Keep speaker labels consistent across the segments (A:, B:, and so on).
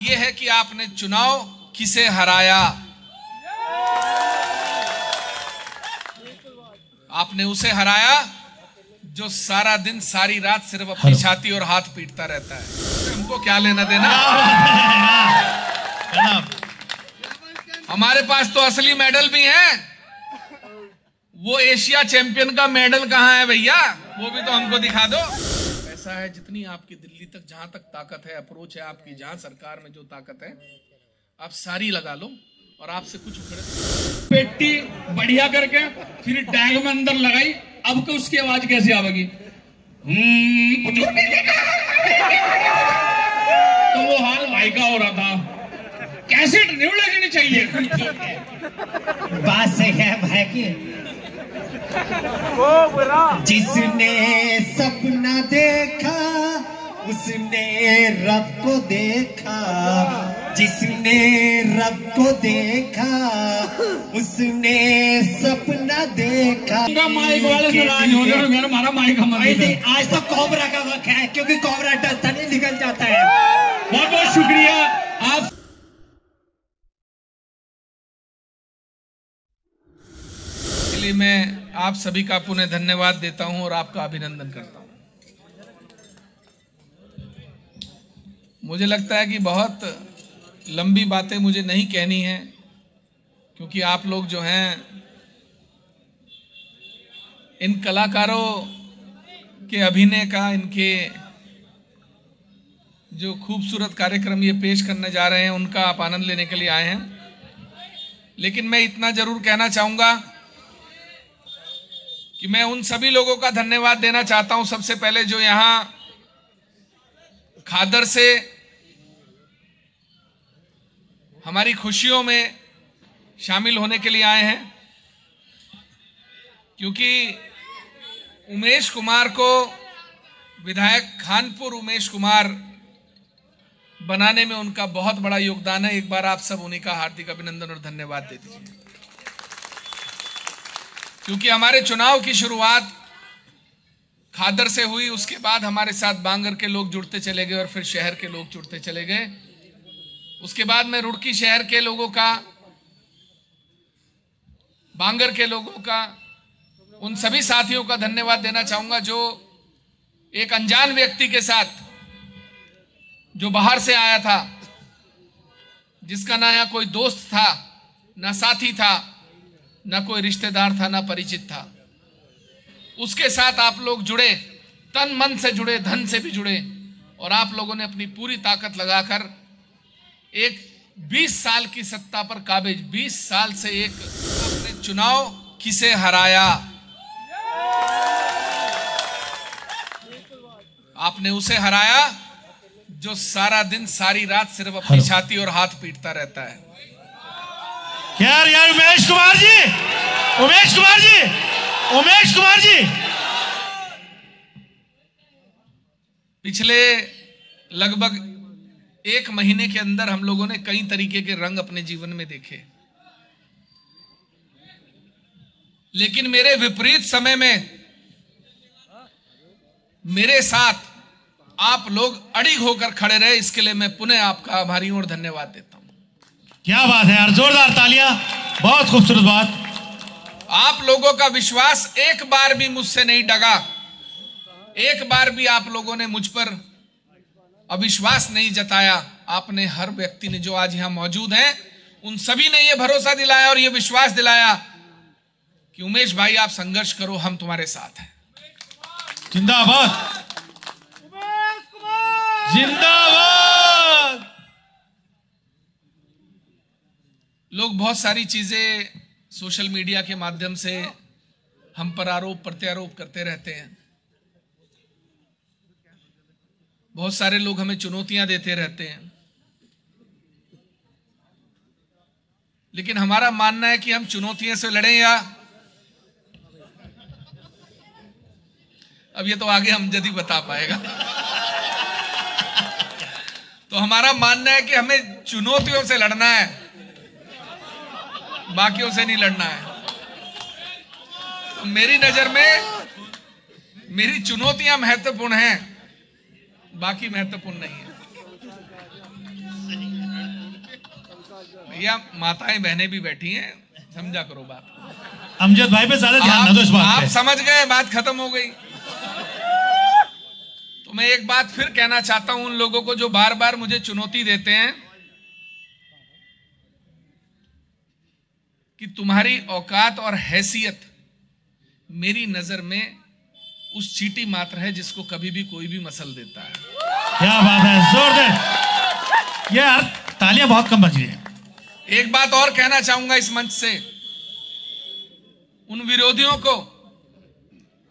A: ये है कि आपने चुनाव किसे हराया। आपने उसे हराया जो सारा दिन सारी रात सिर्फ अपनी छाती और हाथ पीटता रहता है। हमको क्या लेना देना। हमारे पास तो असली मेडल भी है। वो एशिया चैंपियन का मेडल कहां है भैया, वो भी तो हमको दिखा दो। ऐसा है जितनी आपकी दिल्ली तक जहां तक ताकत है, अप्रोच है आपकी, जहां सरकार में जो ताकत है आप सारी लगा लो और आपसे कुछ उखड़े।
B: पेटी बढ़िया करके फिर टैग में अंदर लगाई। अब तो उसकी आवाज कैसे आवेगी? तो वो हाल भाई का हो रहा था। कैसेट न्यू लगनी चाहिए।
C: बात सही है भाई की। जिसने सपना देखा उसने रब को देखा, जिसने रब को देखा उसने सपना देखा।
B: माइक वाले नाराज हो गए, मेरा हमारा माइक हमारे।
C: आज तो कोबरा का वक्त है क्योंकि कोबरा डरता नहीं, निकल जाता है।
B: बहुत बहुत शुक्रिया आप।
A: इसलिए मैं आप सभी का पुनः धन्यवाद देता हूं और आपका अभिनंदन करता हूं। मुझे लगता है कि बहुत लंबी बातें मुझे नहीं कहनी है, क्योंकि आप लोग जो हैं इन कलाकारों के अभिनय का, इनके जो खूबसूरत कार्यक्रम ये पेश करने जा रहे हैं उनका आप आनंद लेने के लिए आए हैं। लेकिन मैं इतना जरूर कहना चाहूंगा कि मैं उन सभी लोगों का धन्यवाद देना चाहता हूं, सबसे पहले जो यहां खादर से हमारी खुशियों में शामिल होने के लिए आए हैं, क्योंकि उमेश कुमार को विधायक खानपुर उमेश कुमार बनाने में उनका बहुत बड़ा योगदान है। एक बार आप सब उन्हीं का हार्दिक अभिनंदन और धन्यवाद दे दीजिए, क्योंकि हमारे चुनाव की शुरुआत खादर से हुई, उसके बाद हमारे साथ बांगर के लोग जुड़ते चले गए और फिर शहर के लोग जुड़ते चले गए। उसके बाद मैं रुड़की शहर के लोगों का, बांगर के लोगों का, उन सभी साथियों का धन्यवाद देना चाहूंगा जो एक अनजान व्यक्ति के साथ, जो बाहर से आया था, जिसका ना यहाँ कोई दोस्त था, ना साथी था, ना कोई रिश्तेदार था, ना परिचित था, उसके साथ आप लोग जुड़े, तन मन से जुड़े, धन से भी जुड़े, और आप लोगों ने अपनी पूरी ताकत लगाकर एक 20 साल की सत्ता पर काबिज, 20 साल से एक अपने चुनाव किसे हराया। आपने उसे हराया जो सारा दिन सारी रात सिर्फ अपनी छाती और हाथ पीटता रहता है।
D: यार उमेश कुमार जी, उमेश कुमार जी, उमेश कुमार जी,
A: पिछले लगभग 1 महीने के अंदर हम लोगों ने कई तरीके के रंग अपने जीवन में देखे, लेकिन मेरे विपरीत समय में मेरे साथ आप लोग अड़िग होकर खड़े रहे। इसके लिए मैं पुनः आपका आभारी हूं और धन्यवाद देता हूं।
D: क्या बात है यार, जोरदार तालियां, बहुत खूबसूरत बात।
A: आप लोगों का विश्वास एक बार भी मुझसे नहीं डगा, एक बार भी आप लोगों ने मुझ पर अविश्वास नहीं जताया। आपने, हर व्यक्ति ने जो आज यहां मौजूद हैं, उन सभी ने यह भरोसा दिलाया और यह विश्वास दिलाया कि उमेश भाई आप संघर्ष करो, हम तुम्हारे साथ हैं।
D: जिंदाबाद, जिंदाबाद।
A: लोग बहुत सारी चीजें सोशल मीडिया के माध्यम से हम पर आरोप प्रत्यारोप करते रहते हैं। बहुत सारे लोग हमें चुनौतियां देते रहते हैं, लेकिन हमारा मानना है कि हम चुनौतियों से लड़ें या, अब ये तो आगे हम जल्दी बता पाएगा। तो हमारा मानना है कि हमें चुनौतियों से लड़ना है, बाकियों से नहीं लड़ना है। तो मेरी नजर में मेरी चुनौतियां महत्वपूर्ण हैं, बाकी महत्वपूर्ण नहीं है। भैया माताएं बहनें भी बैठी हैं, समझा करो बात।
D: अमजद भाई पे ज्यादा ध्यान ना दो इस बात
A: आप
D: पे।
A: समझ गए, बात खत्म हो गई। तो मैं एक बात फिर कहना चाहता हूं उन लोगों को जो बार बार मुझे चुनौती देते हैं कि तुम्हारी औकात और हैसियत मेरी नजर में उस चींटी मात्र है जिसको कभी भी कोई भी मसल देता है।
D: क्या बात है, जोरदार। ये यार तालियां बहुत कम बज रही है।
A: एक बात और कहना चाहूंगा इस मंच से उन विरोधियों को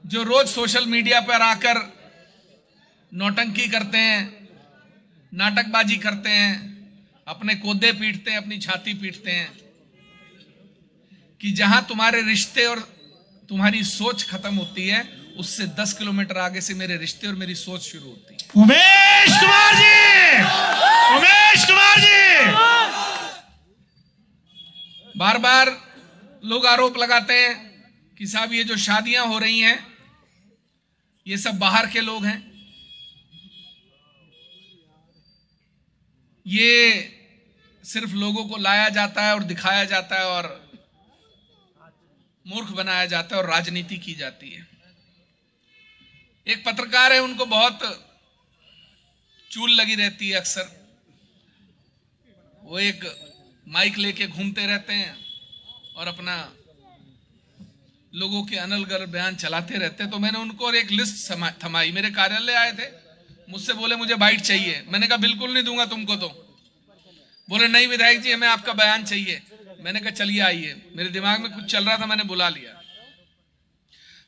A: जो रोज सोशल मीडिया पर आकर नौटंकी करते हैं, नाटकबाजी करते हैं, अपने कोदे पीटते हैं, अपनी छाती पीटते हैं, कि जहां तुम्हारे रिश्ते और तुम्हारी सोच खत्म होती है उससे 10 किलोमीटर आगे से मेरे रिश्ते और मेरी सोच शुरू होती है।
D: उमेश कुमार जी, उमेश कुमार जी।
A: बार बार लोग आरोप लगाते हैं कि साहब ये जो शादियां हो रही हैं ये सब बाहर के लोग हैं, ये सिर्फ लोगों को लाया जाता है और दिखाया जाता है और मूर्ख बनाया जाता है और राजनीति की जाती है। एक पत्रकार है, उनको बहुत चूल लगी रहती है, अक्सर वो एक माइक लेके घूमते रहते हैं और अपना लोगों के अनलगढ़ बयान चलाते रहते हैं। तो मैंने उनको एक लिस्ट थमाई, मेरे कार्यालय आए थे, मुझसे बोले मुझे बाइट चाहिए। मैंने कहा बिल्कुल नहीं दूंगा तुमको। तो बोले नहीं विधायक जी हमें आपका बयान चाहिए। मैंने कहा चलिए आइए। मेरे दिमाग में कुछ चल रहा था, मैंने बुला लिया।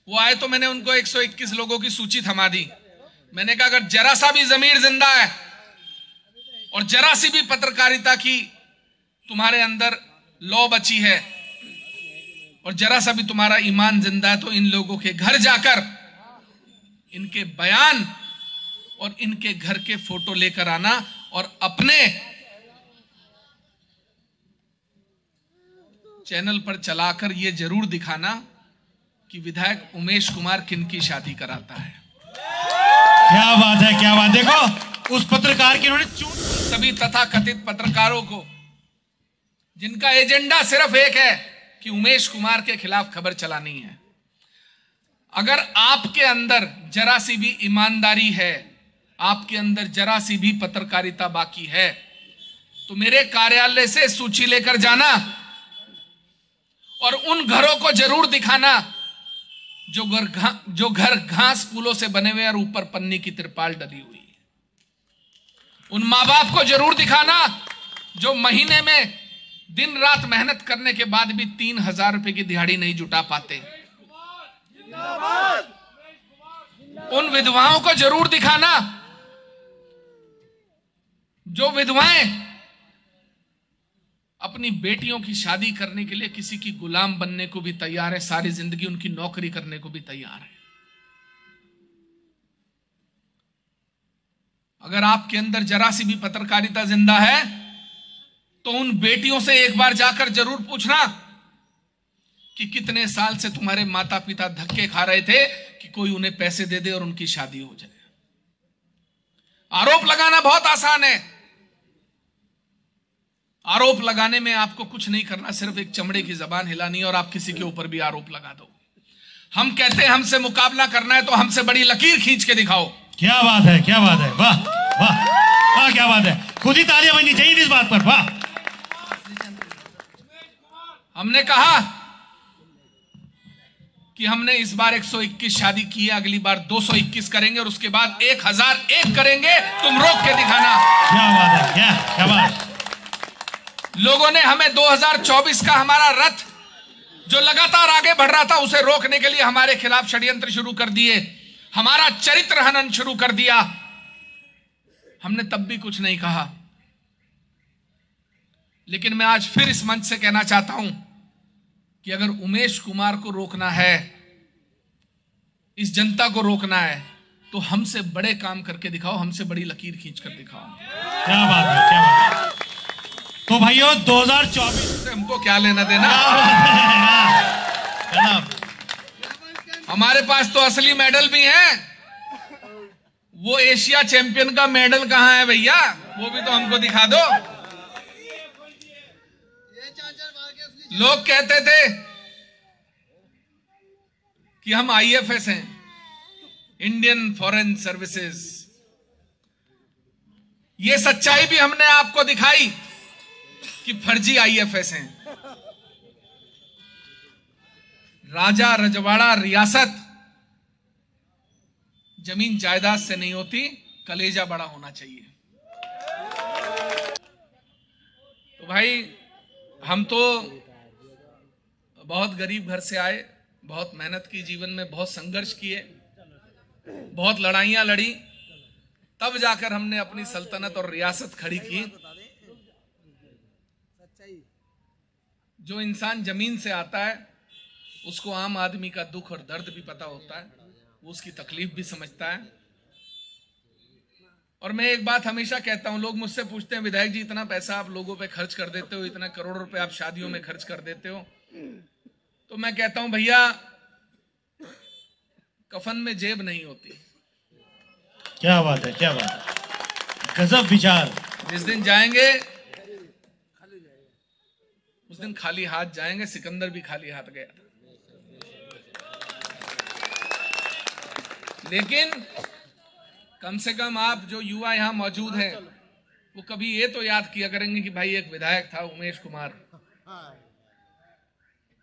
A: वो आए तो मैंने उनको 121 लोगों की सूची थमा दी। मैंने कहा अगर जरा सा भी जमीर जिंदा है और जरा सी भी पत्रकारिता की तुम्हारे अंदर लौ बची है और जरा सा भी तुम्हारा ईमान जिंदा है तो इन लोगों के घर जाकर इनके बयान और इनके घर के फोटो लेकर आना और अपने चैनल पर चलाकर यह जरूर दिखाना कि विधायक उमेश कुमार किनकी शादी कराता है।
D: क्या बात है, क्या बात। देखो उस पत्रकार की उन्होंने
A: सभी तथाकथित पत्रकारों को जिनका एजेंडा सिर्फ एक है कि उमेश कुमार के खिलाफ खबर चलानी है, अगर आपके अंदर जरा सी भी ईमानदारी है, आपके अंदर जरा सी भी पत्रकारिता बाकी है, तो मेरे कार्यालय से सूची लेकर जाना और उन घरों को जरूर दिखाना जो घर घास फूलों से बने हुए और ऊपर पन्नी की तिरपाल डली हुई है। उन मां बाप को जरूर दिखाना जो महीने में दिन रात मेहनत करने के बाद भी 3,000 रुपए की दिहाड़ी नहीं जुटा पाते। उन विधवाओं को जरूर दिखाना जो विधवाएं अपनी बेटियों की शादी करने के लिए किसी की गुलाम बनने को भी तैयार है, सारी जिंदगी उनकी नौकरी करने को भी तैयार है। अगर आपके अंदर जरा सी भी पत्रकारिता जिंदा है तो उन बेटियों से एक बार जाकर जरूर पूछना कि कितने साल से तुम्हारे माता पिता धक्के खा रहे थे कि कोई उन्हें पैसे दे दे और उनकी शादी हो जाए। आरोप लगाना बहुत आसान है। आरोप लगाने में आपको कुछ नहीं करना, सिर्फ एक चमड़े की जबान हिलानी है और आप किसी के ऊपर भी आरोप लगा दो। हम कहते हैं हमसे मुकाबला करना है तो हमसे बड़ी लकीर खींच के दिखाओ।
D: क्या बात है, क्या बात है, वाह वाह वाह, क्या बात है। खुद ही तालियां बजनी चाहिए इस बात पर, वाह।
A: हमने कहा कि हमने इस बार 121 शादी की है, अगली बार 221 करेंगे और उसके बाद 1001 करेंगे। तुम रोक के दिखाना।
D: क्या बात है, क्या बात।
A: लोगों ने हमें 2024 का हमारा रथ जो लगातार आगे बढ़ रहा था उसे रोकने के लिए हमारे खिलाफ षड्यंत्र शुरू कर दिए, हमारा चरित्र हनन शुरू कर दिया। हमने तब भी कुछ नहीं कहा, लेकिन मैं आज फिर इस मंच से कहना चाहता हूं कि अगर उमेश कुमार को रोकना है, इस जनता को रोकना है, तो हमसे बड़े काम करके दिखाओ, हमसे बड़ी लकीर खींच कर दिखाओ।
D: क्या बात है, क्या बात है। तो भाइयों 2024
A: से हमको क्या लेना देना। हमारे पास तो असली मेडल भी है। वो एशिया चैंपियन का मेडल कहां है भैया, वो भी तो हमको दिखा दो। लोग कहते थे कि हम आईएफएस हैं, इंडियन फॉरेन सर्विसेज। ये सच्चाई भी हमने आपको दिखाई कि फर्जी आईएफएस हैं। राजा रजवाड़ा रियासत जमीन जायदाद से नहीं होती, कलेजा बड़ा होना चाहिए। तो भाई, हम तो बहुत गरीब घर से आए, बहुत मेहनत की, जीवन में बहुत संघर्ष किए, बहुत लड़ाइयां लड़ी, तब जाकर हमने अपनी सल्तनत और रियासत खड़ी की। जो इंसान जमीन से आता है उसको आम आदमी का दुख और दर्द भी पता होता है, वो उसकी तकलीफ भी समझता है। और मैं एक बात हमेशा कहता हूं, लोग मुझसे पूछते हैं विधायक जी इतना पैसा आप लोगों पे खर्च कर देते हो, इतना करोड़ रुपए आप शादियों में खर्च कर देते हो, तो मैं कहता हूं भैया, कफन में जेब नहीं होती।
D: क्या बात है, क्या बात है, गजब विचार।
A: जिस दिन जाएंगे उस दिन खाली हाथ जाएंगे। सिकंदर भी खाली हाथ गया था, लेकिन कम से कम आप जो युवा यहां मौजूद हैं वो कभी ये तो याद किया करेंगे कि भाई एक विधायक था उमेश कुमार।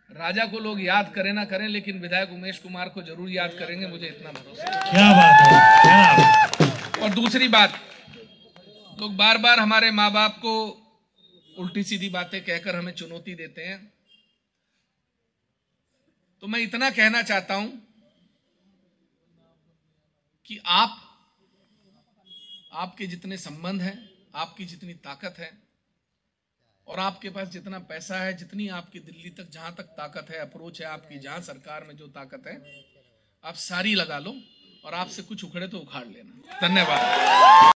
A: राजा को लोग याद करें ना करें, लेकिन विधायक उमेश कुमार को जरूर याद करेंगे, मुझे इतना भरोसा है।
D: क्या बात है, क्या।
A: और दूसरी बात, लोग बार बार हमारे माँ बाप को उल्टी सीधी बातें कहकर हमें चुनौती देते हैं, तो मैं इतना कहना चाहता हूं कि आपके जितने संबंध हैं, आपकी जितनी ताकत है और आपके पास जितना पैसा है, जितनी आपकी दिल्ली तक जहां तक ताकत है, अप्रोच है आपकी, जहां सरकार में जो ताकत है, आप सारी लगा लो और आपसे कुछ उखड़े तो उखाड़ लेना। धन्यवाद।